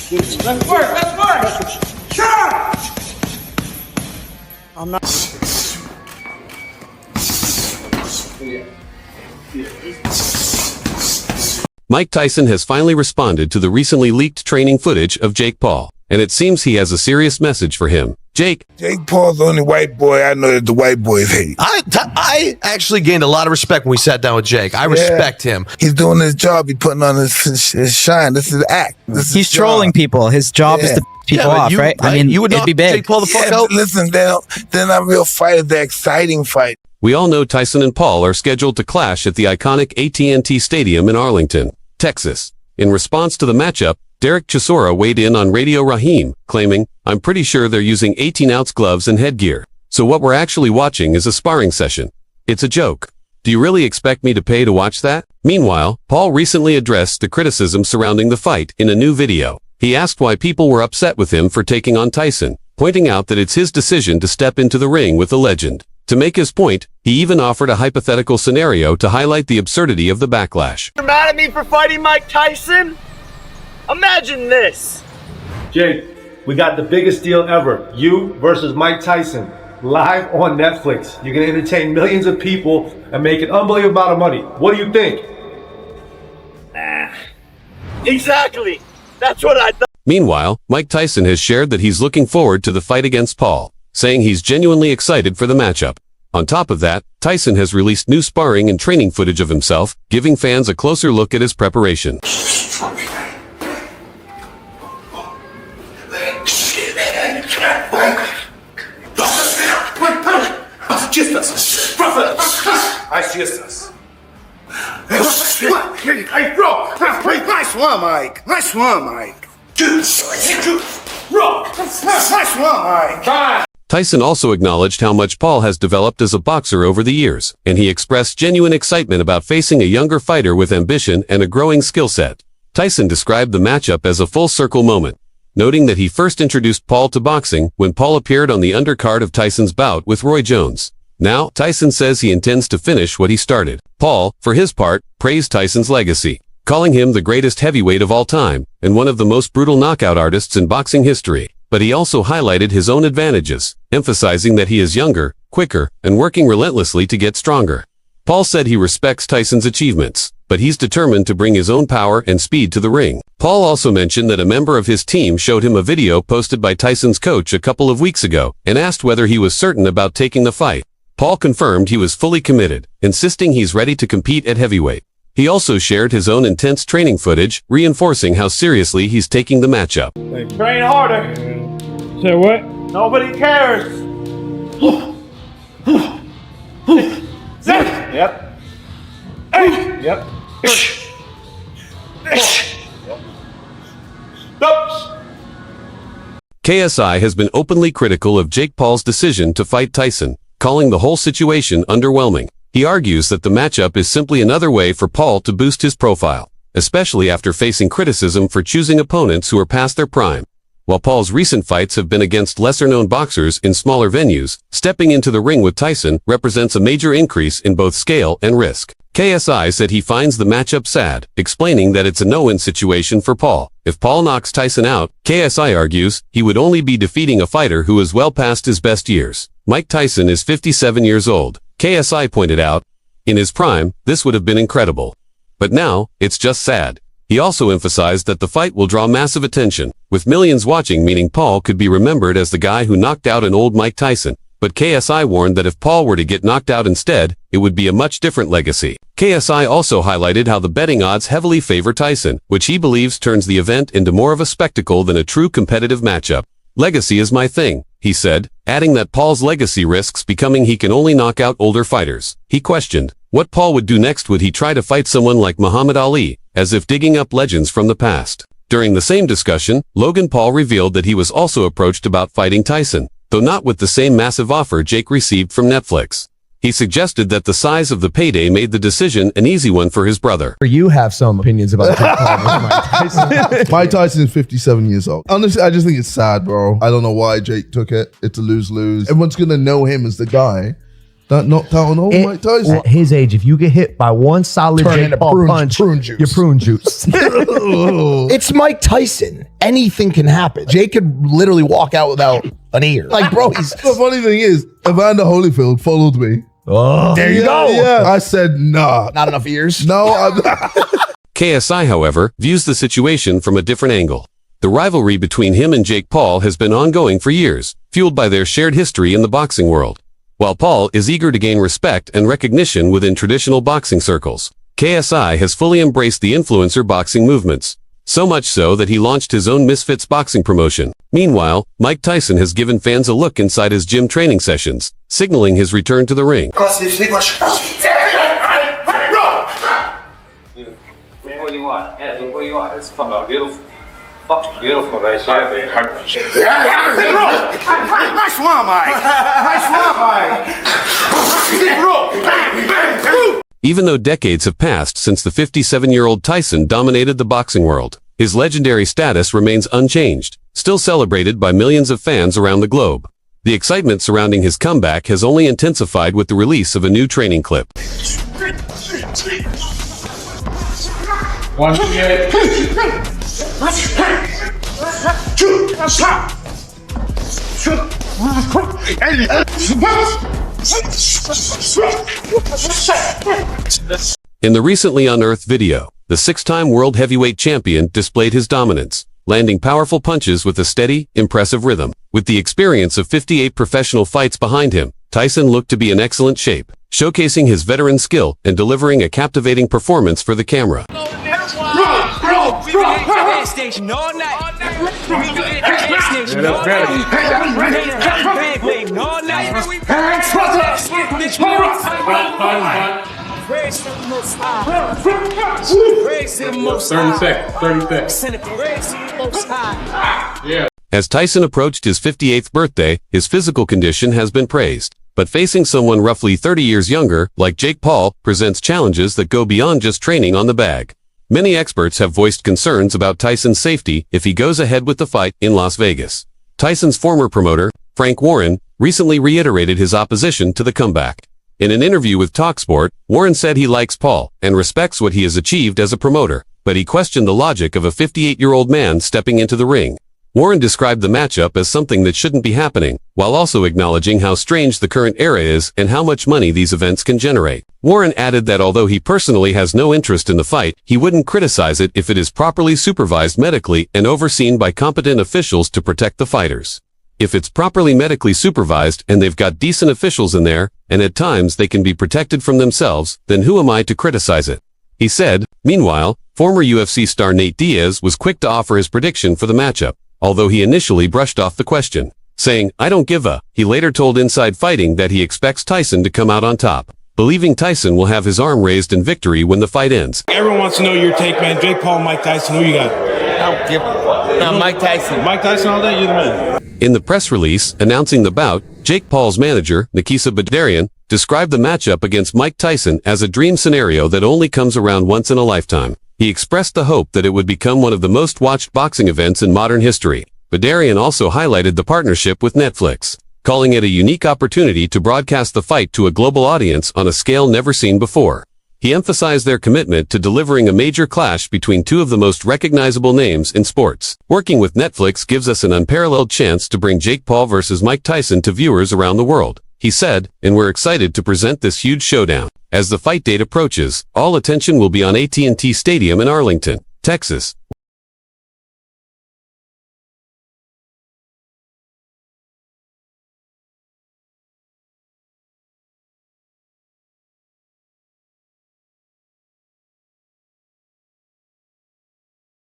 Let's work. Shot! I'm not. Mike Tyson has finally responded to the recently leaked training footage of Jake Paul, and it seems he has a serious message for him. Jake Paul's the only white boy I know that the white boys hate. I actually gained a lot of respect when we sat down with Jake. I respect him. He's doing his job. He's putting on his shine. This is act. He's trolling people. His job is to people off, right? I mean, you would it'd knock be big. Jake Paul the fuck out. Listen, they're not real fighters. They're exciting fight. We all know Tyson and Paul are scheduled to clash at the iconic AT&T Stadium in Arlington, Texas. In response to the matchup, Derek Chisora weighed in on Radio Raheem, claiming, "I'm pretty sure they're using 18-ounce gloves and headgear. So what we're actually watching is a sparring session. It's a joke. Do you really expect me to pay to watch that?" Meanwhile, Paul recently addressed the criticism surrounding the fight in a new video. He asked why people were upset with him for taking on Tyson, pointing out that it's his decision to step into the ring with the legend. To make his point, he even offered a hypothetical scenario to highlight the absurdity of the backlash. You're mad at me for fighting Mike Tyson? Imagine this. Jake, we got the biggest deal ever. You versus Mike Tyson. Live on Netflix. You're going to entertain millions of people and make an unbelievable amount of money. What do you think? Exactly. That's what I thought. Meanwhile, Mike Tyson has shared that he's looking forward to the fight against Paul, saying he's genuinely excited for the matchup. On top of that, Tyson has released new sparring and training footage of himself, giving fans a closer look at his preparation. Hey, bro! Nice one, Mike. Nice one, Mike. Nice one, Mike. Tyson also acknowledged how much Paul has developed as a boxer over the years, and he expressed genuine excitement about facing a younger fighter with ambition and a growing skill set. Tyson described the matchup as a full-circle moment, noting that he first introduced Paul to boxing when Paul appeared on the undercard of Tyson's bout with Roy Jones. Now, Tyson says he intends to finish what he started. Paul, for his part, praised Tyson's legacy, calling him the greatest heavyweight of all time and one of the most brutal knockout artists in boxing history. But he also highlighted his own advantages, emphasizing that he is younger, quicker, and working relentlessly to get stronger. Paul said he respects Tyson's achievements, but he's determined to bring his own power and speed to the ring. Paul also mentioned that a member of his team showed him a video posted by Tyson's coach a couple of weeks ago and asked whether he was certain about taking the fight. Paul confirmed he was fully committed, insisting he's ready to compete at heavyweight. He also shared his own intense training footage, reinforcing how seriously he's taking the matchup. Hey, train harder. Say what? Nobody cares. Yep. Yep. KSI has been openly critical of Jake Paul's decision to fight Tyson, calling the whole situation underwhelming. He argues that the matchup is simply another way for Paul to boost his profile, especially after facing criticism for choosing opponents who are past their prime. While Paul's recent fights have been against lesser-known boxers in smaller venues, stepping into the ring with Tyson represents a major increase in both scale and risk. KSI said he finds the matchup sad, explaining that it's a no-win situation for Paul. If Paul knocks Tyson out, KSI argues, he would only be defeating a fighter who is well past his best years. Mike Tyson is 57 years old. KSI pointed out, in his prime, this would have been incredible. But now, it's just sad. He also emphasized that the fight will draw massive attention, with millions watching, meaning Paul could be remembered as the guy who knocked out an old Mike Tyson. But KSI warned that if Paul were to get knocked out instead, it would be a much different legacy. KSI also highlighted how the betting odds heavily favor Tyson, which he believes turns the event into more of a spectacle than a true competitive matchup. "Legacy is my thing," he said, adding that Paul's legacy risks becoming he can only knock out older fighters. He questioned what Paul would do next. Would he try to fight someone like Muhammad Ali, as if digging up legends from the past? During the same discussion, Logan Paul revealed that he was also approached about fighting Tyson, though not with the same massive offer Jake received from Netflix. He suggested that the size of the payday made the decision an easy one for his brother. You have some opinions about Jake Paul versus Mike Tyson. Mike Tyson is 57 years old. Honestly, I just think it's sad, bro. I don't know why Jake took it. It's a lose-lose. Everyone's going to know him as the guy that knocked out an old Mike Tyson. At his age, if you get hit by one solid Turn Jake into Paul prune- punch, prune juice. you're prune juice. It's Mike Tyson. Anything can happen. Jake could literally walk out without an ear. Like, bro, he's... The funny thing is, Evander Holyfield followed me. There you go. Yeah. I said, nah. Not enough ears? No, I'm KSI, however, views the situation from a different angle. The rivalry between him and Jake Paul has been ongoing for years, fueled by their shared history in the boxing world. While Paul is eager to gain respect and recognition within traditional boxing circles, KSI has fully embraced the influencer boxing movements. So much so that he launched his own Misfits boxing promotion. Meanwhile, Mike Tyson has given fans a look inside his gym training sessions, signaling his return to the ring. What do you want? Yeah, what do you want? It's fucking beautiful. Fucking beautiful, guys. Nice one, Mike. Nice one, Mike. Even though decades have passed since the 57-year-old Tyson dominated the boxing world, his legendary status remains unchanged, still celebrated by millions of fans around the globe. The excitement surrounding his comeback has only intensified with the release of a new training clip. In the recently unearthed video, the 6-time world heavyweight champion displayed his dominance, landing powerful punches with a steady, impressive rhythm. With the experience of 58 professional fights behind him, Tyson looked to be in excellent shape, showcasing his veteran skill and delivering a captivating performance for the camera. As Tyson approached his 58th birthday, his physical condition has been praised. But facing someone roughly 30 years younger, like Jake Paul, presents challenges that go beyond just training on the bag. Many experts have voiced concerns about Tyson's safety if he goes ahead with the fight in Las Vegas. Tyson's former promoter, Frank Warren, recently reiterated his opposition to the comeback. In an interview with TalkSport, Warren said he likes Paul and respects what he has achieved as a promoter, but he questioned the logic of a 58-year-old man stepping into the ring. Warren described the matchup as something that shouldn't be happening, while also acknowledging how strange the current era is and how much money these events can generate. Warren added that although he personally has no interest in the fight, he wouldn't criticize it if it is properly supervised medically and overseen by competent officials to protect the fighters. If it's properly medically supervised and they've got decent officials in there, and at times they can be protected from themselves, then who am I to criticize it? He said. Meanwhile, former UFC star Nate Diaz was quick to offer his prediction for the matchup, although he initially brushed off the question, saying, "I don't give a." He later told Inside Fighting that he expects Tyson to come out on top, believing Tyson will have his arm raised in victory when the fight ends. Everyone wants to know your take, man. Jake Paul, Mike Tyson, who you got? I don't give a fuck. No, Mike Tyson. Mike Tyson all day? You're the man. In the press release announcing the bout, Jake Paul's manager, Nikisa Badarian, described the matchup against Mike Tyson as a dream scenario that only comes around once in a lifetime. He expressed the hope that it would become one of the most watched boxing events in modern history. Badarian also highlighted the partnership with Netflix, calling it a unique opportunity to broadcast the fight to a global audience on a scale never seen before. He emphasized their commitment to delivering a major clash between two of the most recognizable names in sports. Working with Netflix gives us an unparalleled chance to bring Jake Paul versus Mike Tyson to viewers around the world, he said, and we're excited to present this huge showdown. As the fight date approaches, all attention will be on AT&T Stadium in Arlington, Texas,